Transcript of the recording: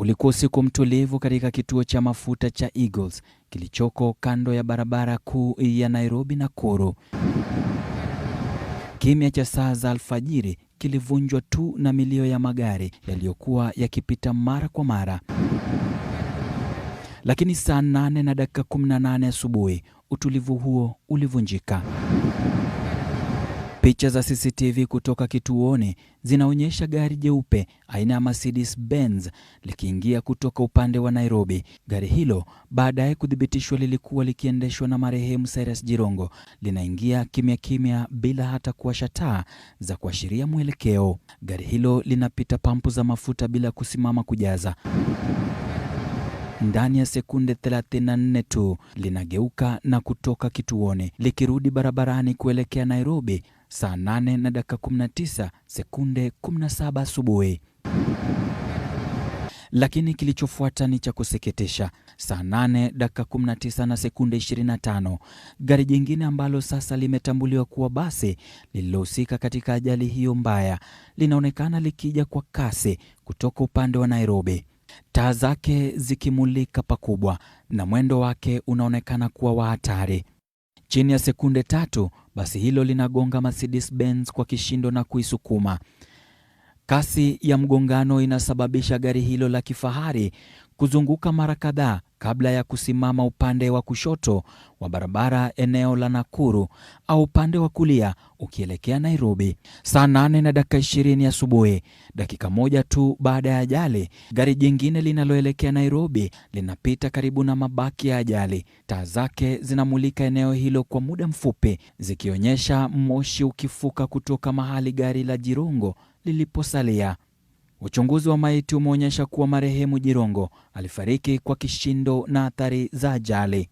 Ulikuwa usiku mtulivu katika kituo cha mafuta cha Eagles kilichoko kando ya barabara kuu ya Nairobi Nakuru. Kimya cha saa za alfajiri kilivunjwa tu na milio ya magari yaliyokuwa yakipita mara kwa mara. Lakini saa 8:18 asubuhi, utulivu huo ulivunjika. Picha za CCTV kutoka kituoni zinaonyesha gari jeupe aina ya Mercedes Benz likiingia kutoka upande wa Nairobi. Gari hilo baadaye kuthibitishwa lilikuwa likiendeshwa na marehemu Cyrus Jirongo. Linaingia kimya kimya bila hata kuwasha taa za kuashiria mwelekeo. Gari hilo linapita pampu za mafuta bila kusimama kujaza. Ndani ya sekunde 34 tu linageuka na kutoka kituoni likirudi barabarani kuelekea Nairobi saa 8:19 sekunde 17 asubuhi. Lakini kilichofuata ni cha kusikitisha. Saa 8:19 na sekunde 25, gari jingine ambalo sasa limetambuliwa kuwa basi lililohusika katika ajali hiyo mbaya linaonekana likija kwa kasi kutoka upande wa Nairobi. Taa zake zikimulika pakubwa na mwendo wake unaonekana kuwa wa hatari. Chini ya sekunde 3, basi hilo linagonga Mercedes Benz kwa kishindo na kuisukuma. Kasi ya mgongano inasababisha gari hilo la kifahari kuzunguka mara kadhaa kabla ya kusimama upande wa kushoto wa barabara eneo la Nakuru au upande wa kulia ukielekea Nairobi. Saa 8:20 asubuhi, dakika moja tu baada ya ajali, gari jingine linaloelekea Nairobi linapita karibu na mabaki ya ajali. Taa zake zinamulika eneo hilo kwa muda mfupi, zikionyesha moshi ukifuka kutoka mahali gari la Jirongo liliposalia. Uchunguzi wa maiti umeonyesha kuwa marehemu Jirongo alifariki kwa kishindo na athari za ajali.